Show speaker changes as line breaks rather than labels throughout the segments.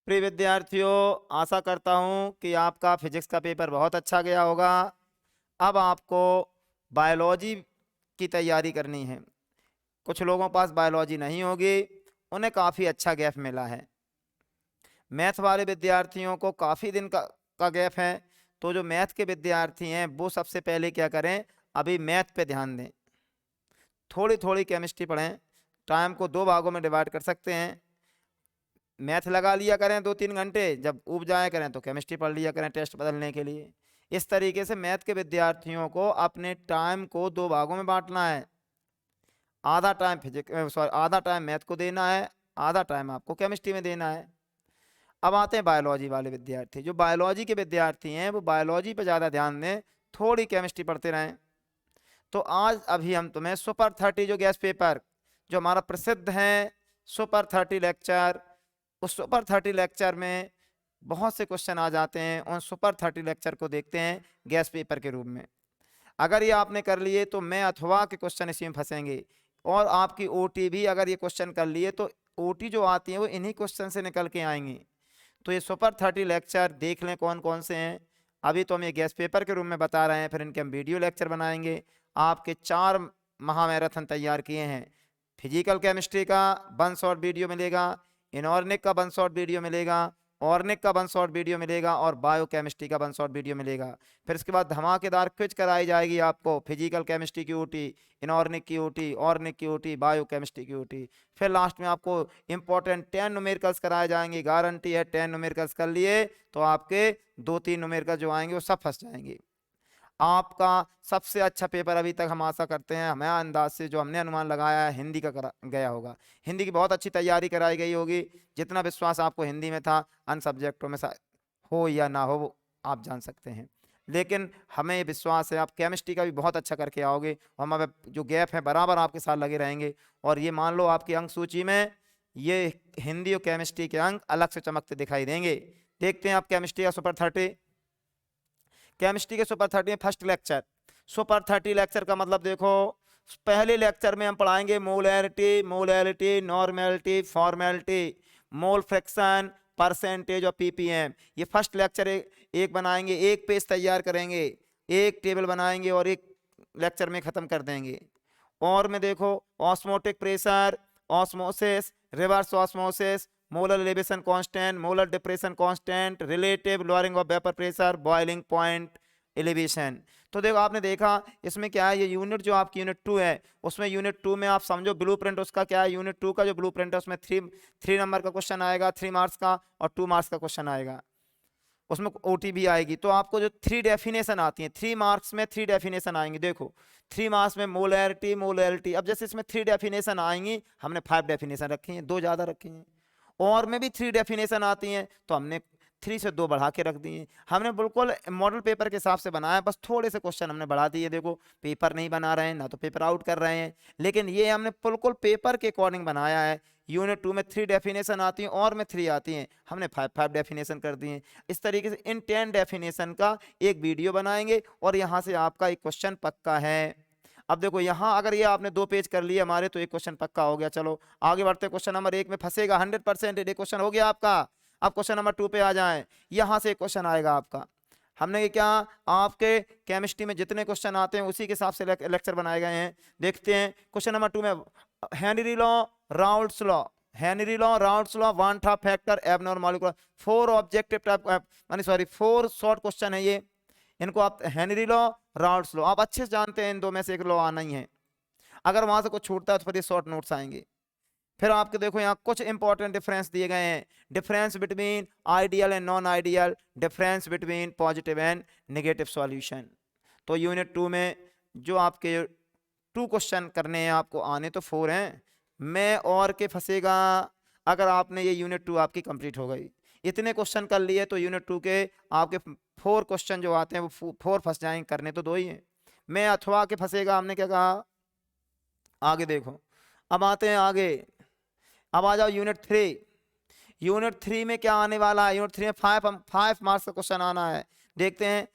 प्रिय विद्यार्थियों, आशा करता हूँ कि आपका फिजिक्स का पेपर बहुत अच्छा गया होगा। अब आपको बायोलॉजी की तैयारी करनी है। कुछ लोगों के पास बायोलॉजी नहीं होगी, उन्हें काफ़ी अच्छा गैप मिला है। मैथ वाले विद्यार्थियों को काफ़ी दिन का गैप है, तो जो मैथ के विद्यार्थी हैं वो सबसे पहले क्या करें, अभी मैथ पे ध्यान दें। थोड़ी थोड़ी केमिस्ट्री पढ़ें। टाइम को 2 भागों में डिवाइड कर सकते हैं। मैथ लगा लिया करें 2-3 घंटे, जब उब जाया करें तो केमिस्ट्री पढ़ लिया करें टेस्ट बदलने के लिए। इस तरीके से मैथ के विद्यार्थियों को अपने टाइम को 2 भागों में बांटना है। आधा टाइम आधा टाइम मैथ को देना है, आधा टाइम आपको केमिस्ट्री में देना है। अब आते हैं बायोलॉजी वाले विद्यार्थी। जो बायोलॉजी के विद्यार्थी हैं वो बायोलॉजी पर ज़्यादा ध्यान दें, थोड़ी केमिस्ट्री पढ़ते रहें। तो आज अभी हम तुम्हें सुपर 30 जो गैस पेपर जो हमारा प्रसिद्ध है सुपर 30 लेक्चर, उस सुपर 30 लेक्चर में बहुत से क्वेश्चन आ जाते हैं। उन सुपर 30 लेक्चर को देखते हैं गैस पेपर के रूप में। अगर ये आपने कर लिए तो मैं अथवा के क्वेश्चन इसी में फंसेंगे, और आपकी ओटी भी अगर ये क्वेश्चन कर लिए तो ओटी जो आती है वो इन्हीं क्वेश्चन से निकल के आएंगी। तो ये सुपर 30 लेक्चर देख लें कौन कौन से हैं। अभी तो हम ये गैस पेपर के रूप में बता रहे हैं, फिर इनके हम वीडियो लेक्चर बनाएंगे। आपके 4 महामैराथन तैयार किए हैं। फिजिकल केमिस्ट्री का 1 शॉर्ट वीडियो मिलेगा, इनऑर्गेनिक का 1 शॉर्ट वीडियो मिलेगा, ऑर्गेनिक का 1 शॉर्ट वीडियो मिलेगा, और बायोकेमिस्ट्री का 1 शॉर्ट वीडियो मिलेगा। फिर इसके बाद धमाकेदार क्विज कराई जाएगी आपको। फिजिकल केमिस्ट्री की ओटी, इनऑर्गेनिक की ओटी, ऑर्गेनिक की ओटी, बायोकेमिस्ट्री की ओटी। फिर लास्ट में आपको इंपॉर्टेंट 10 न्यूमेरिकल्स कराए जाएंगे। गारंटी है 10 न्यूमेरिकल्स कर लिए तो आपके 2-3 न्यूमेरिकल जो आएंगे वो सब फंस जाएंगे। आपका सबसे अच्छा पेपर अभी तक हम आशा करते हैं, हमें अंदाज से जो हमने अनुमान लगाया है, हिंदी का गया होगा। हिंदी की बहुत अच्छी तैयारी कराई गई होगी। जितना विश्वास आपको हिंदी में था, अन्य सब्जेक्टों में हो या ना हो वो आप जान सकते हैं, लेकिन हमें विश्वास है आप केमिस्ट्री का भी बहुत अच्छा करके आओगे। और हमारे जो गैप है बराबर आपके साथ लगे रहेंगे। और ये मान लो आपकी अंक सूची में ये हिंदी और केमिस्ट्री के अंक अलग से चमकते दिखाई देंगे। देखते हैं आप केमिस्ट्री का सुपर 30। केमिस्ट्री के सुपर 30 में फर्स्ट लेक्चर। सुपर 30 लेक्चर का मतलब देखो, पहले लेक्चर में हम पढ़ाएंगे molarity, normality, formality, mole fraction, percentage और पीपीएम। ये फर्स्ट लेक्चर एक बनाएंगे, एक पेज तैयार करेंगे, एक टेबल बनाएंगे और एक लेक्चर में खत्म कर देंगे। और में देखो osmotic pressure, osmosis, reverse osmosis, molar elevation constant, molar depression constant, relative lowering of vapour pressure, boiling point elevation. तो देखो आपने देखा इसमें क्या है, ये यूनिट जो आपकी यूनिट 2 है, उसमें यूनिट 2 में आप समझो ब्लूप्रिंट उसका क्या है। यूनिट 2 का जो ब्लूप्रिंट है उसमें 3 नंबर का क्वेश्चन आएगा, 3 मार्क्स का, और 2 मार्क्स का क्वेश्चन आएगा। उसमें ओटी भी आएगी। तो आपको जो 3 डेफिनेशन आती हैं, 3 मार्क्स में 3 डेफिनेशन आएंगी। देखो 3 मार्क्स में मोलैरिटी, अब जैसे इसमें 3 डेफिनेशन आएंगी, हमने 5 डेफिनेशन रखी हैं, 2 ज़्यादा रखी हैं। और में भी 3 डेफिनेशन आती हैं तो हमने 3 से 2 बढ़ा के रख दिए। हमने बिल्कुल मॉडल पेपर के हिसाब से बनाया, बस थोड़े से क्वेश्चन हमने बढ़ा दिए। देखो पेपर नहीं बना रहे हैं ना, तो पेपर आउट कर रहे हैं, लेकिन ये हमने बिल्कुल पेपर के अकॉर्डिंग बनाया है। यूनिट 2 में 3 डेफिनेशन आती हैं और में 3 आती हैं, हमने 5 डेफिनेशन कर दिए। इस तरीके से इन 10 डेफिनेशन का एक वीडियो बनाएंगे और यहाँ से आपका एक क्वेश्चन पक्का है। अब देखो यहाँ अगर ये आपने 2 पेज कर लिए हमारे, तो एक क्वेश्चन पक्का हो गया। चलो आगे बढ़ते, क्वेश्चन नंबर 1 में फंसेगा 100%। ये क्वेश्चन हो गया आपका। अब क्वेश्चन नंबर 2 पे आ जाएं। यहाँ से एक क्वेश्चन आएगा आपका। हमने ये क्या, आपके केमिस्ट्री में जितने क्वेश्चन आते हैं उसी के हिसाब से लेक्चर बनाए गए हैं। देखते हैं क्वेश्चन नंबर 2 में, Henry law, Raoult's law, Henry law, Raoult's law, one top factor, abnormal molecular, 4 objective type 4 short question है ये। इनको आप हेनरी लॉ, राउल्ट्स लॉ आप अच्छे से जानते हैं, इन 2 में से एक लॉ आना ही है। अगर वहां से कुछ छूटता है तो फिर ये शॉर्ट नोट्स आएंगे। फिर आपके देखो यहाँ कुछ इंपॉर्टेंट डिफरेंस दिए गए हैं। Difference between ideal and non ideal, difference between positive and negative solution. तो यूनिट 2 में जो आपके 2 क्वेश्चन करने हैं आपको, आने तो 4 हैं, मैं और के फंसेगा अगर आपने ये यूनिट 2 आपकी कंप्लीट हो गई। इतने क्वेश्चन कर लिए तो यूनिट 2 के आपके 4 क्वेश्चन जो आते हैं वो 4 फंस जाएंगे, करने तो 2 ही हैं। मैं अथवा के फंसेगा, हमने क्या कहा। आगे देखो, अब आते हैं आगे। अब आ जाओ यूनिट 3। यूनिट 3 में क्या आने वाला है, यूनिट 3 में 5 मार्क्स का क्वेश्चन आना है। देखते हैं,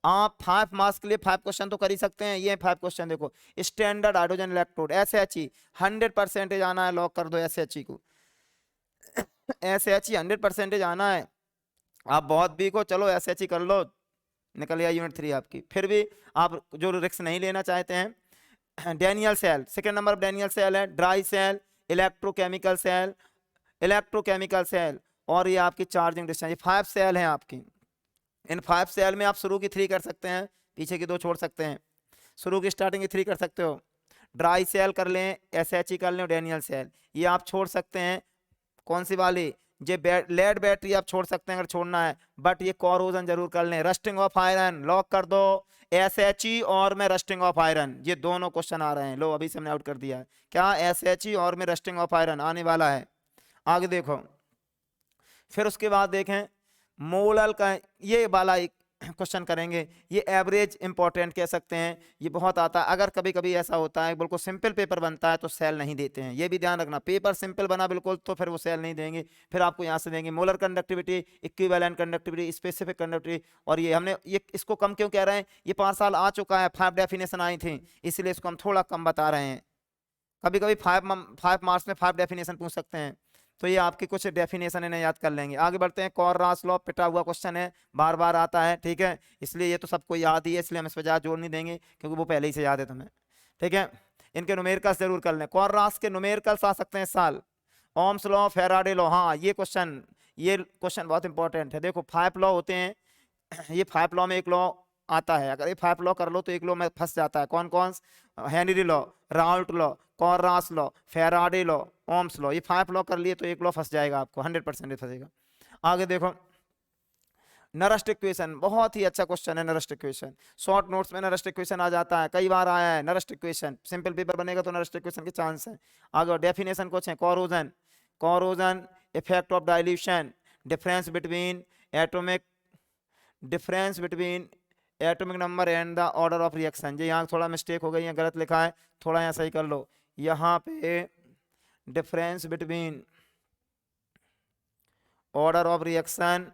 आप 5 मार्क्स के लिए 5 क्वेश्चन तो कर ही सकते हैं। ये 5 क्वेश्चन देखो, स्टैंडर्ड हाइड्रोजन इलेक्ट्रोड, SHE 100% आना है, लॉक कर दो SHE को। SHE 100% आना है। आप बहुत वीक हो, चलो SHE कर लो, निकल गया यूनिट 3 आपकी। फिर भी आप जो रिस्क नहीं लेना चाहते हैं, Daniell cell, second number Daniell cell है, dry cell, electrochemical cell, electrochemical cell, और ये आपकी चार्जिंग डिस्टेंस, ये 5 सेल हैं आपकी। इन 5 सेल में आप शुरू की 3 कर सकते हैं, पीछे की 2 छोड़ सकते हैं। शुरू की स्टार्टिंग की 3 कर सकते हो, ड्राई सेल कर लें, SHE कर लें, डैनियल सेल ये आप छोड़ सकते हैं। कौन सी वाली, ये लेड बैटरी आप छोड़ सकते हैं अगर छोड़ना है, बट ये कोरोजन जरूर कर लें। रस्टिंग ऑफ आयरन लॉक कर दो, SHE और में रस्टिंग ऑफ आयरन, ये दोनों क्वेश्चन आ रहे हैं। लो अभी से हमने आउट कर दिया है क्या, SHE और में रस्टिंग ऑफ आयरन आने वाला है। आगे देखो, फिर उसके बाद देखें मोलल का ये वाला एक क्वेश्चन करेंगे, ये एवरेज इंपॉर्टेंट कह सकते हैं, ये बहुत आता है। अगर कभी कभी ऐसा होता है बिल्कुल सिंपल पेपर बनता है तो सेल नहीं देते हैं, ये भी ध्यान रखना। पेपर सिंपल बना बिल्कुल तो फिर वो सेल नहीं देंगे, फिर आपको यहाँ से देंगे molar conductivity, equivalent conductivity, specific conductivity. और ये हमने ये इसको कम क्यों कह रहे हैं, ये 5 साल आ चुका है, 5 डेफिनेशन आई थी, इसलिए इसको हम थोड़ा कम बता रहे हैं। कभी कभी 5 मार्क्स में 5 डेफिनेशन पूछ सकते हैं, तो ये आपकी कुछ डेफिनेशन इन्हें याद कर लेंगे। आगे बढ़ते हैं, कॉर्रास लॉ पिटा हुआ क्वेश्चन है, बार बार आता है, ठीक है, इसलिए ये तो सबको याद ही है, इसलिए हम इस पर ज़्यादा जोर नहीं देंगे क्योंकि वो पहले ही से याद है तुम्हें, ठीक है। इनके न्यूमेरिकल्स जरूर कर लें, कॉर्रास के न्यूमेरिकल्स आ सकते हैं इस साल। ओम्स लॉ, फैराडे लॉ, हाँ ये क्वेश्चन बहुत इंपॉर्टेंट है। देखो 5 लॉ होते हैं, ये 5 लॉ में एक लॉ आता है, अगर ये 5 लॉ कर लो तो एक लॉ में फंस जाता है। कौन कौन, Henry law, Raoult law, Kohlrausch law, Faraday law, Ohm's law, ये 5 लॉ कर लिए तो एक लॉ फंस जाएगा आपको, 100% फंसेगा। आगे देखो, नरस्ट इक्वेशन, बहुत ही अच्छा क्वेश्चन है नरस्ट इक्वेशन, शॉर्ट नोट्स में नरस्ट इक्वेशन आ जाता है, कई बार आया है नरस्ट इक्वेशन, सिंपल पेपर बनेगा तो नरस्ट इक्वेशन के चांस है। आगे डेफिनेशन कुछ है, corrosion, corrosion, effect of dilution, difference between atomic number and the order of reaction. ये यहाँ थोड़ा मिस्टेक हो गई है, गलत लिखा है, थोड़ा यहाँ सही कर लो। यहाँ पे difference between order of reaction,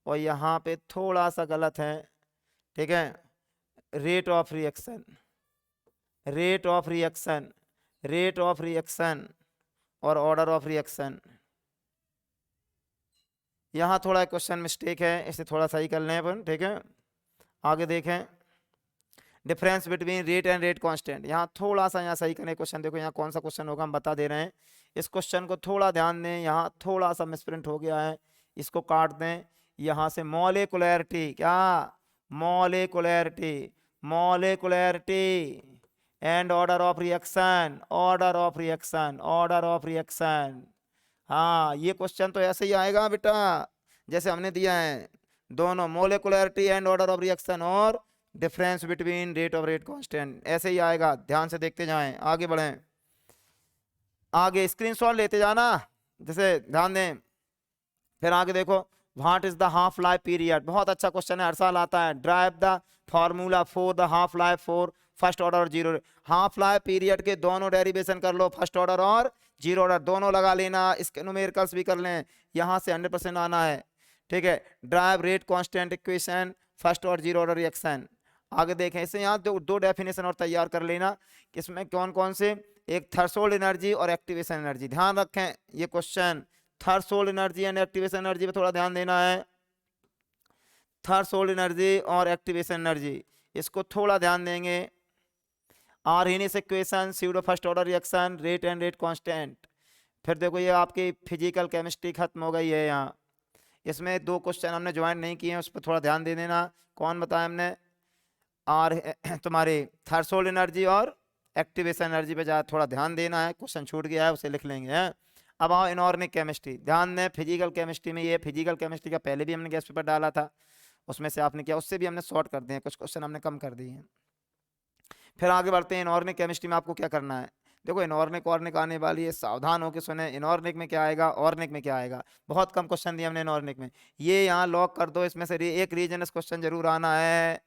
और यहाँ पे थोड़ा सा गलत है, ठीक है, rate of reaction, rate of reaction, rate of reaction और ऑर्डर ऑफ रिएक्शन, यहाँ थोड़ा क्वेश्चन मिस्टेक है, इसे थोड़ा सही कर लें अपन, ठीक है। आगे देखें, difference between rate and rate constant, यहाँ थोड़ा सा यहाँ सही करें क्वेश्चन। देखो यहाँ कौन सा क्वेश्चन होगा हम बता दे रहे हैं, इस क्वेश्चन को थोड़ा ध्यान दें, यहाँ थोड़ा सा मिसप्रिंट हो गया है, इसको काट दें। यहाँ से मॉलिक्यूलैरिटी, क्या molecularity, molecularity and order of reaction, order of reaction, order of reaction. हाँ ये क्वेश्चन तो ऐसे ही आएगा बेटा जैसे हमने दिया है, दोनों मॉलिक्यूलैरिटी एंड ऑर्डर ऑफ रिएक्शन और difference between rate of rate constant, ऐसे ही आएगा, ध्यान से देखते जाएं। आगे बढ़ें, आगे स्क्रीनशॉट लेते जाना, जैसे ध्यान दें। फिर आगे देखो, what is the half life period, बहुत अच्छा क्वेश्चन है, हर साल आता है। Drive the formula for the half life for first order और जीरो। हाफ लाइफ पीरियड के दोनों डेरिवेशन कर लो, फर्स्ट ऑर्डर और जीरो ऑर्डर दोनों लगा लेना, इसके न्यूमेरिकल्स भी कर लें, यहाँ से 100% आना है, ठीक है। Drive rate constant equation, first और जीरो ऑर्डर रिएक्शन। आगे देखें, इससे यहाँ दो डेफिनेशन और तैयार कर लेना, इसमें कौन कौन से, एक थ्रेशोल्ड एनर्जी और एक्टिवेशन एनर्जी। ध्यान रखें ये question, threshold energy and activation energy पे थोड़ा ध्यान देना है। थ्रेशोल्ड एनर्जी और एक्टिवेशन एनर्जी, इसको थोड़ा ध्यान देंगे। Arrhenius equation, pseudo first order reaction, rate and rate constant. फिर देखो ये आपकी फिजिकल केमिस्ट्री खत्म हो गई है यहाँ, इसमें 2 क्वेश्चन हमने ज्वाइन नहीं किए हैं, उस पर थोड़ा ध्यान दे देना। कौन बताया हमने, तुम्हारी थ्रेशोल्ड एनर्जी और एक्टिवेशन एनर्जी पे ज़्यादा थोड़ा ध्यान देना है, क्वेश्चन छूट गया है उसे लिख लेंगे हैं। अब आओ इनऑर्गेनिक केमिस्ट्री, ध्यान दें फिजिकल केमिस्ट्री में, ये फिजिकल केमिस्ट्री का पहले भी हमने गेस्ट पेपर डाला था, उसमें से आपने किया, उससे भी हमने शॉर्ट कर दिए हैं, कुछ क्वेश्चन हमने कम कर दिए हैं। फिर आगे बढ़ते हैं, इनऑर्गेनिक केमिस्ट्री में आपको क्या करना है। देखो इनऑर्गेनिक ऑर्गेनिक आने वाली है, सावधान होकर सुने, इनऑर्गेनिक में क्या आएगा, ऑर्गेनिक में क्या आएगा, बहुत कम क्वेश्चन दिए हमने इनऑर्गेनिक में, ये यहाँ लॉक कर दो। इसमें से एक रीजनस क्वेश्चन जरूर आना है,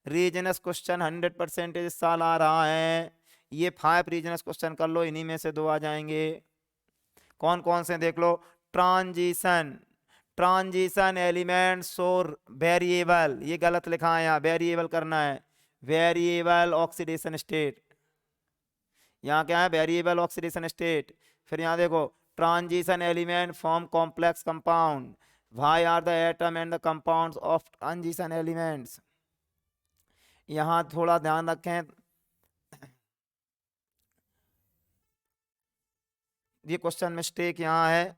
रीजनस क्वेश्चन 100% इस साल आ रहा है, ये 5 रीजनस क्वेश्चन कर लो, इन्हीं में से 2 आ जाएंगे। कौन कौन से देख लो, ट्रांजिशन, ट्रांजिशन एलिमेंट्स और वेरिएबल, ये गलत लिखा है यहाँ, वेरिएबल करना है, वेरिएबल ऑक्सीडेशन स्टेट, यहाँ क्या है वेरिएबल ऑक्सीडेशन स्टेट। फिर यहाँ देखो transition element form complex compound. Why are the atom and the compounds of transition elements? यहाँ थोड़ा ध्यान रखें, ये क्वेश्चन मिस्टेक यहाँ है,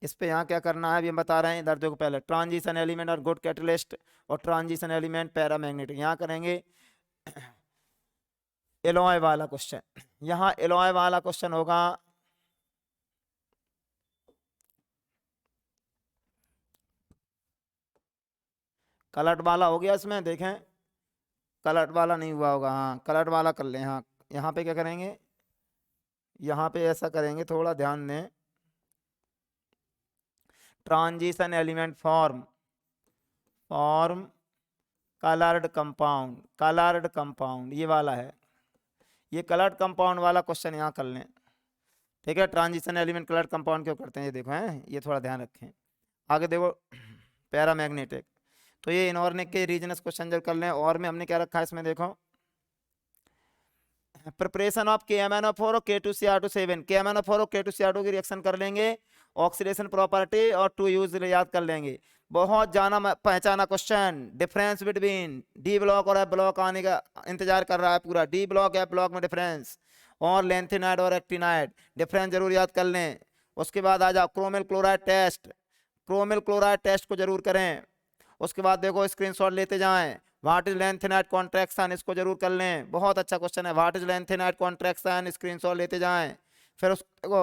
इस पे यहाँ क्या करना है अभी हम बता रहे हैं। इधर देखो, पहले ट्रांजिशन एलिमेंट और गुड कैटलिस्ट और ट्रांजिशन एलिमेंट पैरामैग्नेटिक, यहाँ करेंगे एलॉय वाला क्वेश्चन। यहाँ एलॉय वाला क्वेश्चन होगा कलर्ड वाला हो गया, इसमें देखें कलर्ड वाला नहीं हुआ होगा, हाँ कलर्ड वाला कर लें। हाँ यहाँ पे क्या करेंगे, यहाँ पे ऐसा करेंगे, थोड़ा ध्यान दें, transition element form coloured compound, coloured compound ये वाला है, ये कलर्ड कंपाउंड वाला क्वेश्चन यहाँ कर लें, ठीक है। ट्रांजिशन एलिमेंट कलर्ड कंपाउंड क्यों करते हैं ये देखो, हैं ये थोड़ा ध्यान रखें। आगे देखो पैरामैग्नेटिक, तो ये इनऑर्गेनिक के रीजनस क्वेश्चन जब कर लें। और में हमने क्या रखा है इसमें देखो, प्रिपरेशन ऑफ KMnO4 और K2Cr2 KMnO4 और K2Cr2 की रिएक्शन कर लेंगे, ऑक्सीडेशन प्रॉपर्टी और टू यूज याद कर लेंगे। बहुत जाना पहचाना question, difference between D block और एफ ब्लॉक आने का इंतजार कर रहा है पूरा, डी ब्लॉक एफ ब्लॉक में डिफरेंस, और लेंथेनाइड और एक्टिनाइड डिफरेंस जरूर याद कर लें। उसके बाद आ जाओ chromyl chloride test, chromyl chloride test को जरूर करें। उसके बाद देखो स्क्रीनशॉट लेते जाएं, व्हाट इज लेंथेनाइड कॉन्ट्रैक्शन, इसको जरूर कर लें, बहुत अच्छा क्वेश्चन है, what is lanthanide contraction, screenshot लेते जाएं। फिर उसको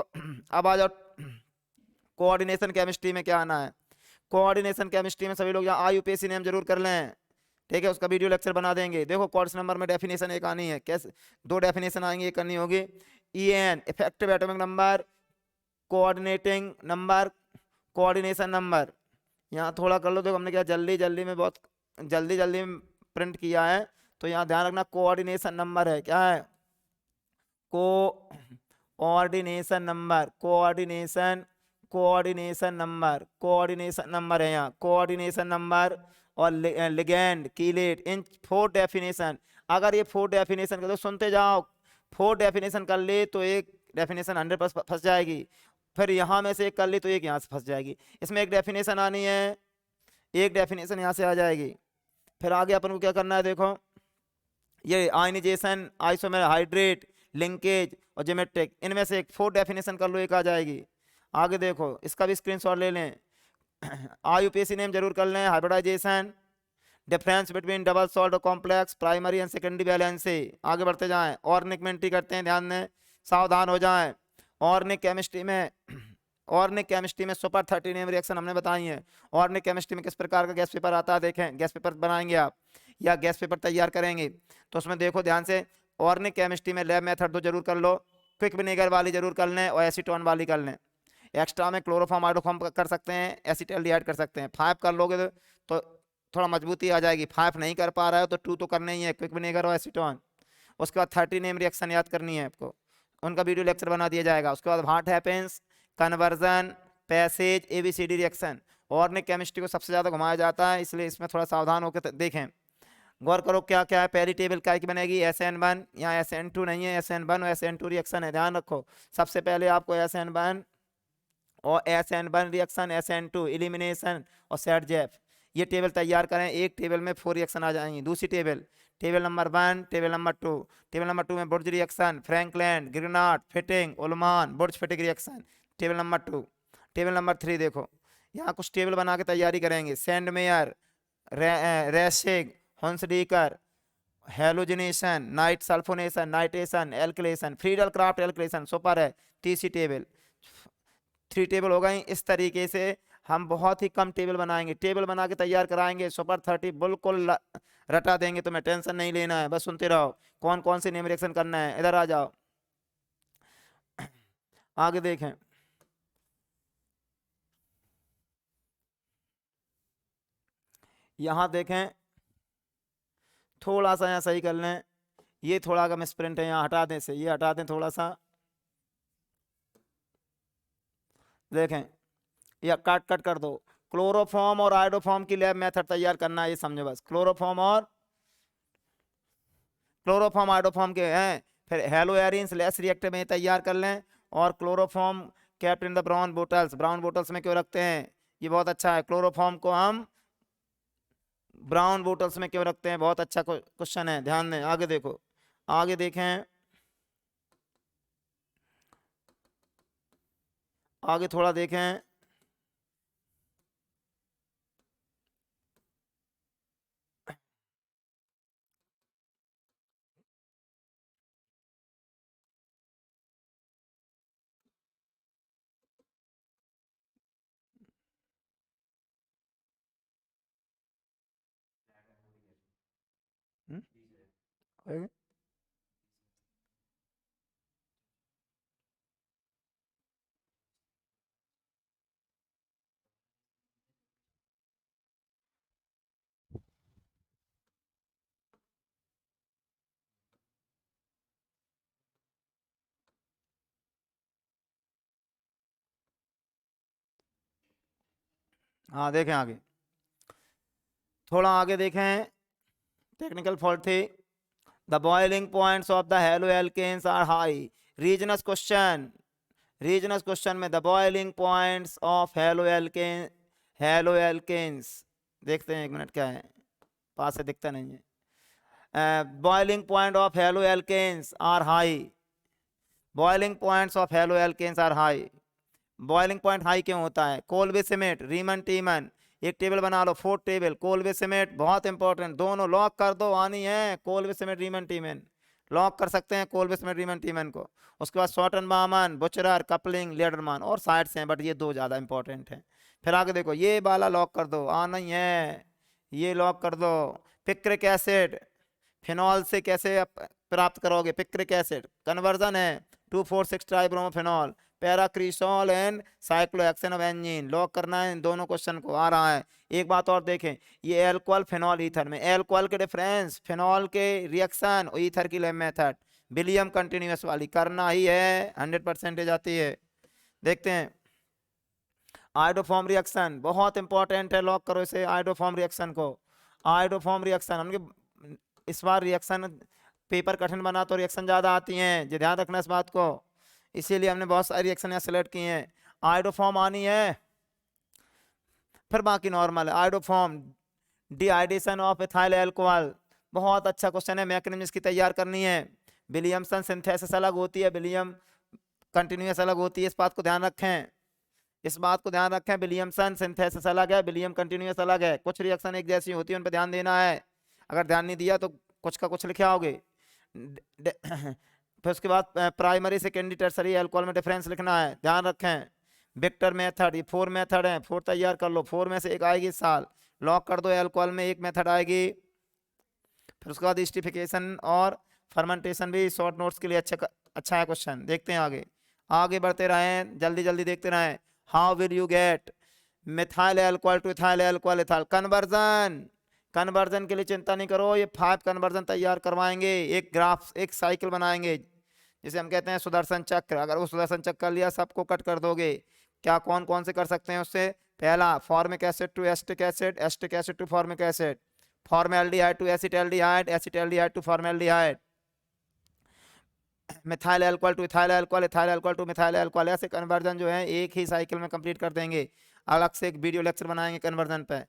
अब आ जाओ कोऑर्डिनेशन केमिस्ट्री में क्या आना है, कोऑर्डिनेशन केमिस्ट्री में सभी लोग यहाँ IUPAC नेम जरूर कर लें, ठीक है, उसका वीडियो लेक्चर बना देंगे। देखो कोर्स नंबर में डेफिनेशन एक आनी है, कैसे दो डेफिनेशन आएंगी, एक करनी होगी। EN effective atomic number, coordinating number, coordination number, यहाँ थोड़ा कर लो। देखो हमने क्या जल्दी जल्दी में बहुत जल्दी में प्रिंट किया है, तो यहाँ ध्यान रखना कोऑर्डिनेशन नंबर है, क्या है, कोऑर्डिनेशन नंबर, कोऑर्डिनेशन नंबर है यहाँ, कोऑर्डिनेशन नंबर और लिगेंड कीलेट, इन 4 डेफिनेशन। अगर ये 4 डेफिनेशन कर दो, सुनते जाओ, 4 डेफिनेशन कर ले तो एक डेफिनेशन 100% फंस जाएगी, फिर यहाँ में से एक कर ली तो एक यहाँ से फंस जाएगी। इसमें एक डेफिनेशन आनी है, एक डेफिनेशन यहाँ से आ जाएगी। फिर आगे अपन को क्या करना है, देखो ये आयनाइजेशन, आइसोमर हाइड्रेट, लिंकेज और ज्योमेट्रिक, इनमें से एक 4 डेफिनेशन कर लो, एक आ जाएगी। आगे देखो इसका भी स्क्रीनशॉट ले लें, IUPAC नेम जरूर कर लें, hybridisation, difference between double salt complex, primary and secondary valence से आगे बढ़ते जाएं। ऑर्गेनिक में एंट्री करते हैं, ध्यान दें, सावधान हो जाएं। ऑर्गेनिक केमिस्ट्री में सुपर 30 नेम रिएक्शन हमने बताई है। ऑर्गेनिक केमिस्ट्री में किस प्रकार का गैस पेपर आता है, देखें गैस पेपर बनाएंगे आप या गैस पेपर तैयार करेंगे, तो उसमें देखो ध्यान से, ऑर्गेनिक केमिस्ट्री में लैब मेथड तो जरूर कर लो, क्विक विनेगर वाली जरूर कर लें और एसीटोन वाली कर लें। एक्स्ट्रा में क्लोरोफॉर्म हाइड्रोफॉर्म कर सकते हैं, एसिटाल्डिहाइड कर सकते हैं। 5 कर लोगे तो थोड़ा मजबूती आ जाएगी, 5 नहीं कर पा रहे हो तो 2 तो करने ही है, क्विक विनेगर और एसीटोन। उसके बाद 30 नेम रिएक्शन याद करनी है आपको, उनका वीडियो लेक्चर बना दिया जाएगा। उसके बाद what happens, conversion, passage, ABCD reaction. Organic chemistry को सबसे ज़्यादा घुमाया जाता है, इसलिए इसमें थोड़ा सावधान होकर देखें, गौर करो क्या क्या है। पहली टेबल क्या की बनेगी, SN1, यहाँ SN2 नहीं है, SN1 और SN2 रिएक्शन है, ध्यान रखो। सबसे पहले आपको SN1 और SN1 रिएक्शन, SN2 एलिमिनेशन और सेटजेफ, ये टेबल तैयार करें। एक टेबल में 4 रिएक्शन आ जाएंगी। दूसरी table, table number 1, table number 2, table number 2 में बुर्ज रिएक्शन, फ्रैंकलैंड, ग्रिग्नार्ड, फिटिंग, उल्मान, बुर्ज fitting reaction, table number 2। Table number 3 देखो, यहाँ कुछ टेबल बना के तैयारी करेंगे, Sandmeyer, racing, Hunsdiecker, halogenation, night sulphonation, nitration, alkylation, Friedel craft alkylation, super है। TC टेबल, 3 टेबल हो गई। इस तरीके से हम बहुत ही कम टेबल बनाएंगे, टेबल बना के तैयार कराएंगे, सुपर 30 बिल्कुल रटा देंगे, तुम्हें टेंशन नहीं लेना है, बस सुनते रहो कौन कौन से नेम रिएक्शन करना है। इधर आ जाओ, आगे देखें, यहाँ देखें, थोड़ा सा यहाँ सही कर लें, ये थोड़ा का मिसप्रिंट है, यहाँ हटा दें से, ये हटा दें थोड़ा सा, देखें या कट कर दो। क्लोरोफॉर्म और आयोडोफॉर्म की लैब मेथड तैयार करना है, ये समझो बस। क्लोरोफॉर्म आयोडोफॉर्म के हैं, फिर हेलो एरिन्स लेस रिएक्टर में तैयार कर लें, और chloroform kept in the brown bottles, brown bottles में क्यों रखते हैं, ये बहुत अच्छा है। क्लोरोफॉर्म को हम ब्राउन बोटल्स में क्यों रखते हैं, बहुत अच्छा क्वेश्चन है, ध्यान दें। आगे देखो, आगे देखें, आगे थोड़ा देखें। हम्म? हाँ देखें आगे, थोड़ा आगे देखें, टेक्निकल फॉल्ट थी। The boiling points of the halo alkanes are high. Reasons question, reasons question में the boiling points of halo alkanes, देखते हैं एक मिनट क्या है, पास से दिखता नहीं है। Boiling point of halo alkanes are high, boiling points of halo alkanes are high. Boiling point high क्यों होता है, कोलवे सिमेट, रीमन टीमन, एक टेबल बना लो, फोर्थ टेबल, कोलवे सिमेट बहुत इंपॉर्टेंट, दोनों लॉक कर दो, आनी है कोलवे सिमेट रीमन टीमन, लॉक कर सकते हैं कोलवे सिमेट रीमन टीमन को। उसके बाद शॉर्टन बामन, बुचरर, कपलिंग, लेडरमैन, और साइड से हैं बट ये दो ज़्यादा इंपॉर्टेंट हैं। फिर आगे देखो, ये वाला लॉक कर दो, आना ही है, ये लॉक कर दो। पिक्रिक एसिड, फिनॉल से कैसे प्राप्त करोगे, पिक्रिक एसिड कन्वर्जन है 2,4,6 tribromophenol, paracresol and cyclohexane of एंजीन, लॉक करना है इन दोनों क्वेश्चन को, आ रहा है। एक बात और देखें, ये एल्कोहल फिनॉल ईथर में, एल्कोहल के डिफरेंस, फिनॉल के रिएक्शन, ईथर की लैब मेथड, विलियम कंटिन्यूअस वाली करना ही है, 100% आती है। देखते हैं आइडोफॉर्म रिएक्शन, बहुत इंपॉर्टेंट है, लॉक करो इसे, आइडोफॉर्म रिएक्शन को। आइडोफॉर्म रिएक्शन, हमने इस बार रिएक्शन पेपर कठिन बना तो रिएक्शन ज़्यादा आती हैं, जो ध्यान रखना इस बात को, इसीलिए हमने बहुत सारी रिएक्शन यहाँ सेलेक्ट की हैं। आइडोफॉर्म आनी है, फिर बाकी नॉर्मल है। Iodoform dehydration of ethyl alcohol, बहुत अच्छा क्वेश्चन है, मैकेनिज्म इसकी तैयार करनी है। विलियमसन सिंथेसिस अलग होती है, विलियम कंटिन्यूअस अलग होती है, इस बात को ध्यान रखें, इस बात को ध्यान रखें, विलियमसन सिंथेसिस अलग है, विलियम कंटिन्यूअस अलग है, कुछ रिएक्शन एक जैसी होती है, उन पर ध्यान देना है, अगर ध्यान नहीं दिया तो कुछ का कुछ लिखे आओगे। फिर उसके बाद प्राइमरी सेकेंडरी टर्सरी अल्कोहल में डिफरेंस लिखना है, ध्यान रखें। विक्टर मेथड, ये 4 मेथड है, 4 तैयार कर लो, 4 में से एक आएगी इस साल, लॉक कर दो, अल्कोहल में एक मेथड आएगी। फिर उसके बाद स्टिफिकेशन और फर्मेंटेशन भी शॉर्ट नोट्स के लिए अच्छा है क्वेश्चन। देखते हैं आगे, आगे बढ़ते रहें, जल्दी जल्दी देखते रहें। How will you get methyl alcohol to ethyl alcohol ethyl conversion, conversion के लिए चिंता नहीं करो, ये 5 कन्वर्जन तैयार करवाएंगे, एक ग्राफ, एक साइकिल बनाएंगे, जिसे हम कहते हैं सुदर्शन चक्र। अगर वो सुदर्शन चक्र कर लिया, सबको कट कर दोगे, क्या कौन कौन से कर सकते हैं उससे, पहला formic acid to acetic acid, acetic acid to formic acid, formaldehyde to acetaldehyde, acetaldehyde to formaldehyde, methyl alcohol to ethyl alcohol, ethyl alcohol to methyl alcohol, ऐसे कन्वर्जन जो है एक ही साइकिल में कंप्लीट कर देंगे। अलग से एक वीडियो लेक्चर बनाएंगे कन्वर्जन पे,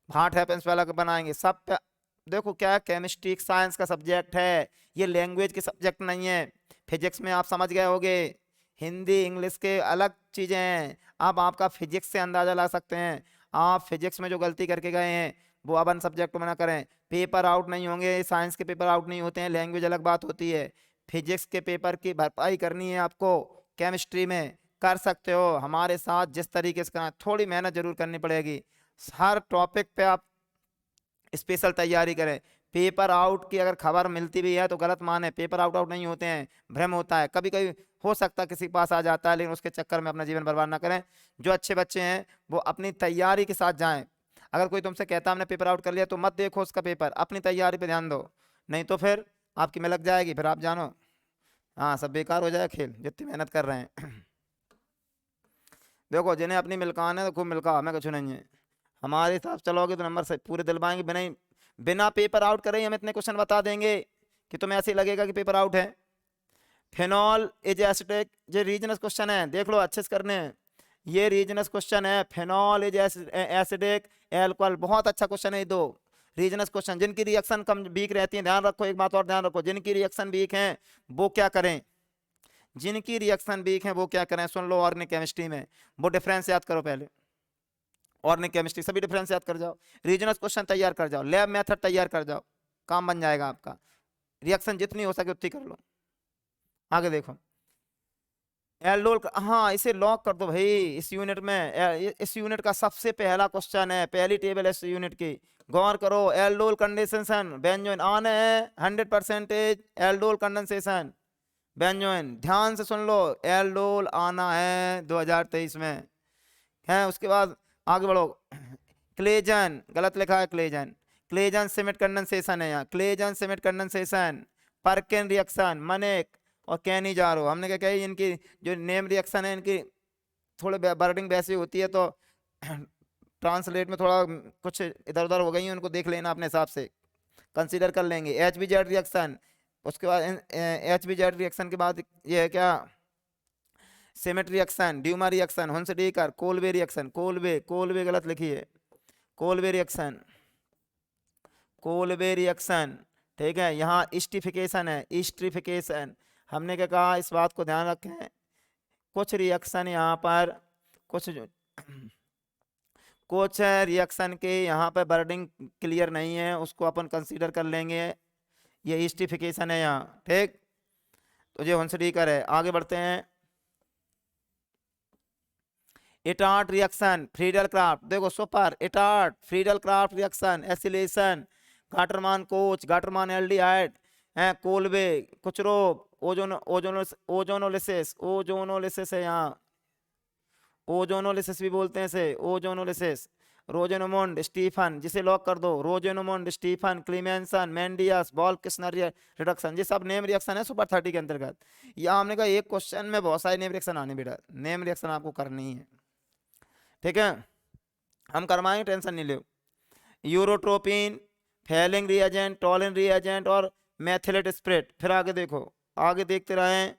व्हाट हैपेंस वाला बनाएंगे, सब पे। देखो क्या केमिस्ट्री साइंस का सब्जेक्ट है, ये लैंग्वेज के सब्जेक्ट नहीं है। फिजिक्स में आप समझ गए होगे, हिंदी इंग्लिश के अलग चीज़ें हैं, अब आपका फिजिक्स से अंदाज़ा ला सकते हैं। आप फिजिक्स में जो गलती करके गए हैं वो अब अन सब्जेक्ट में ना करें, पेपर आउट नहीं होंगे, साइंस के पेपर आउट नहीं होते हैं, लैंग्वेज अलग बात होती है। फिजिक्स के पेपर की भरपाई करनी है आपको, केमिस्ट्री में कर सकते हो हमारे साथ, जिस तरीके से करना, थोड़ी मेहनत जरूर करनी पड़ेगी, हर टॉपिक पे आप स्पेशल तैयारी करें। पेपर आउट की अगर खबर मिलती भी है तो गलत माने, पेपर आउट आउट नहीं होते हैं, भ्रम होता है, कभी कभी हो सकता है किसी के पास आ जाता है, लेकिन उसके चक्कर में अपना जीवन बर्बाद ना करें। जो अच्छे बच्चे हैं वो अपनी तैयारी के साथ जाएं। अगर कोई तुमसे कहता हमने पेपर आउट कर लिया तो मत देखो उसका पेपर, अपनी तैयारी पे ध्यान दो, नहीं तो फिर आपकी में लग जाएगी, फिर आप जानो, हाँ सब बेकार हो जाए खेल, जितनी मेहनत कर रहे हैं। देखो जिन्हें अपनी मिलकान है तो खूब मिलका, हमें कुछ नहीं है, हमारे हिसाब चलोगे तो नंबर से पूरे दिलवाएंगे, बिना पेपर आउट करे ही हम इतने क्वेश्चन बता देंगे कि तुम्हें ऐसे ही लगेगा कि पेपर आउट है। फिनॉल इज एसिटिक, ये रीजनस क्वेश्चन है, देख लो अच्छे से करने हैं, ये रीजनस क्वेश्चन है। फिनॉल इज एसिडिक, एल्कोहल, बहुत अच्छा क्वेश्चन है ये दो रीजनस क्वेश्चन। जिनकी रिएक्शन कम वीक रहती है, ध्यान रखो, एक बात और ध्यान रखो, जिनकी रिएक्शन वीक है वो क्या करें, जिनकी रिएक्शन वीक है वो क्या करें, सुन लो। ऑर्गेनिक केमिस्ट्री में वो डिफरेंस याद करो पहले, ऑर्गेनिक केमिस्ट्री सभी डिफरेंस याद कर जाओ, रीजनस क्वेश्चन तैयार कर जाओ, लैब मेथड तैयार कर जाओ, काम बन जाएगा आपका। रिएक्शन जितनी हो सके उतनी कर लो। आगे देखो एल्डोल, हाँ इसे लॉक कर दो भाई, इस यूनिट में इस यूनिट का सबसे पहला क्वेश्चन है, पहली टेबल है इस यूनिट की, गौर करो। एल्डोल कंडेंसेशन बेंजोइन आने हैं 100% एल्डोल कंडेंसेशन बेंजोइन, ध्यान से सुन लो, एल्डोल आना है 2023 में है। उसके बाद आगे बढ़ो, क्लेजन गलत लिखा है, क्लेजन, क्लेजन सिमेट कंडेंसेशन है यहाँ, क्लेजन सिमेट कंडेंसेशन, परकिन रिएक्शन, मनेक और कैनी जारो। हमने क्या कही, इनकी जो नेम रिएक्शन है इनकी थोड़े वर्डिंग वैसी होती है, तो ट्रांसलेट में थोड़ा कुछ इधर उधर हो गई है, उनको देख लेना अपने हिसाब से, कंसीडर कर लेंगे। HBZ रिएक्शन, उसके बाद HBZ रिएक्शन के बाद ये है क्या, सिमेट reaction, Dumas reaction, हुंसडीकर, Kolbe reaction, Kolbe Kolbe गलत लिखी है, कोलबे रिएक्शन, कोलबे रिएक्शन, ठीक है। यहाँ स्टिफिकेशन है, स्टिफिकेशन, हमने क्या कहा, इस बात को ध्यान रखें, कुछ रिएक्शन यहाँ पर कुछ रिएक्शन के यहाँ पर वर्डिंग क्लियर नहीं है, उसको अपन कंसीडर कर लेंगे, ये स्टिफिकेशन है यहाँ, ठीक। तो ये हुंसडीकर है। आगे बढ़ते हैं, इटार्ट रिएक्शन, फ्रीडल क्राफ्ट, देखो super, Etard Friedel Crafts reaction, acylation, Gattermann Koch, Gattermann aldehyde, Kolbe, Kucherov, ozonolysis, ozonolysis है यहाँ, ओजोनोलिसिस भी बोलते हैं इसे, ओजोनोलिसिस, रोजेनोमोंड स्टीफन, जिसे लॉक कर दो, रोजेनोमोंड स्टीफन, क्लीमेंसन, मेंडियस, बॉल किस्नर रिडक्शन, ये सब नेम रिएक्शन है सुपर 30 के अंतर्गत। यहाँ हमने कहा एक क्वेश्चन में बहुत सारे नेम रिएक्शन आने, बेटा नेम रिएक्शन आपको करनी है, ठीक है, हम करवाएंगे, टेंशन नहीं लो। Urotropine, Fehling reagent, Tollens reagent और मेथिलेट स्प्रेड। फिर आगे देखो, आगे देखते रहें,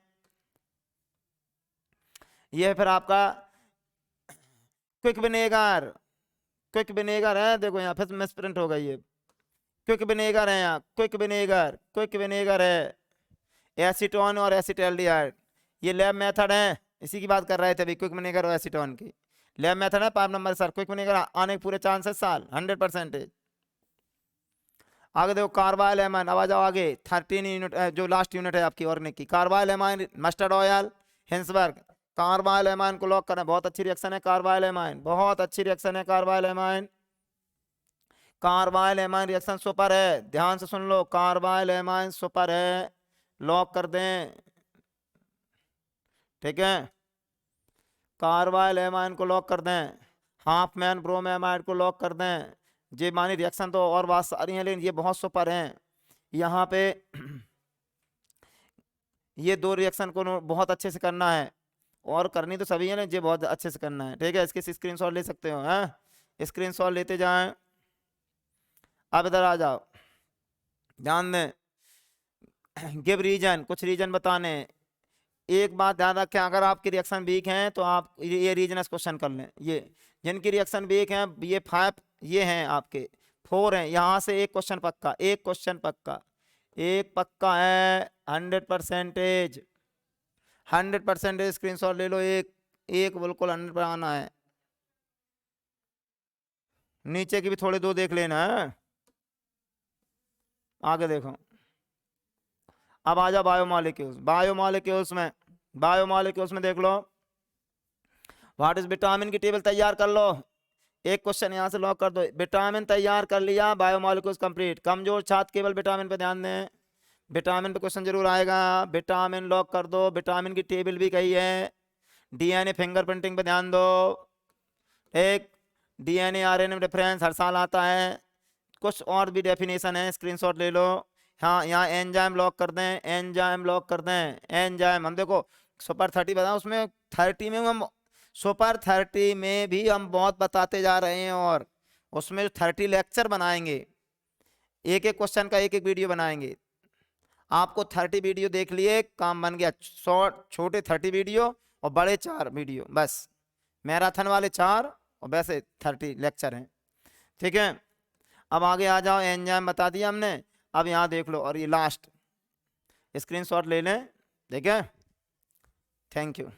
यह फिर आपका क्विक विनेगर, क्विक विनेगर है, देखो यहाँ फिर मिसप्रिंट हो गई है, क्विक विनेगर है यहाँ, क्विक विनेगर, क्विक विनेगर है, एसीटोन और एसिटाल्डिहाइड, ये लैब मेथड है, इसी की बात कर रहे थे अभी, क्विक विनेगर और एसीटोन की लैब मेथड है। 5 नंबर सर, क्विक विनेगर आने के पूरे चांसेस साल 100%। आगे देखो कार्बाइल एमाइन, आवाज आओ आगे, 13 यूनिट जो लास्ट यूनिट है आपकी ऑर्गेनिक की, carbyl amine, mustard oil, Hinsberg, carbyl amine को लॉक करना, बहुत अच्छी रिएक्शन है कार्बाइल एमाइन, बहुत अच्छी रिएक्शन है carbyl amine, carbyl amine reaction super है, ध्यान से सुन लो, कार्बाइल एमाइन सुपर है, लॉक कर दें, ठीक है, कार्बाइल एमाइन को लॉक कर दें, हाफमैन ब्रोमेमाइड को लॉक कर दें। ये मानी रिएक्शन तो और बात सारी हैं, लेकिन ये बहुत सुपर हैं यहाँ पे। ये दो रिएक्शन को बहुत अच्छे से करना है, और करनी तो सभी है ना, ये बहुत अच्छे से करना है, ठीक है। इसके स्क्रीनशॉट ले सकते हो, हैं स्क्रीनशॉट लेते जाएं। अब इधर आ जाओ, ध्यान दें, गिव रीजन, कुछ रीजन बताने। एक बात ध्यान रखें, अगर आपकी रिएक्शन वीक हैं तो आप ये रीजनस क्वेश्चन कर लें। ये जिनकी रिएक्शन वीक हैं, ये 5 ये हैं आपके, 4 हैं, यहाँ से एक क्वेश्चन पक्का, एक क्वेश्चन पक्का, एक पक्का है 100%, 100% स्क्रीनशॉट ले लो, एक एक बिल्कुल 100 पर आना है। नीचे की भी थोड़े दो देख लेना है। आगे देखो, अब आ जाओ बायोमॉलिक्यूल्स, बायोमॉलिक्यूल्स में देख लो, व्हाट इज विटामिन की टेबल तैयार कर लो, एक क्वेश्चन यहाँ से लॉक कर दो, विटामिन तैयार कर लिया, बायोमॉलिक्यूल्स कंप्लीट। कमजोर छात्र केवल विटामिन पे ध्यान दें, विटामिन पे क्वेश्चन जरूर आएगा, विटामिन लॉक कर दो, विटामिन की टेबल भी कही है। डीएनए फिंगरप्रिंटिंग पे ध्यान दो, एक डीएनए आरएनए डिफरेंस हर साल आता है, कुछ और भी डेफिनेशन है, स्क्रीनशॉट ले लो। हाँ, यहाँ एंजाइम लॉक कर दें, एंजाइम लॉक कर दें, एंजाइम हम देखो सुपर 30 बताओ, उसमें 30 में हम सुपर 30 में भी हम बहुत बताते जा रहे हैं, और उसमें 30 लेक्चर बनाएंगे, एक एक क्वेश्चन का एक एक वीडियो बनाएंगे। आपको 30 वीडियो देख लिए, काम बन गया। शॉर्ट छोटे 30 वीडियो और बड़े 4 वीडियो, बस मैराथन वाले 4 और वैसे 30 लेक्चर हैं। ठीक है, अब आगे आ जाओ। एंजाइम बता दिया हमने। अब यहाँ देख लो, और ये लास्ट स्क्रीनशॉट ले लें। ठीक है, थैंक यू।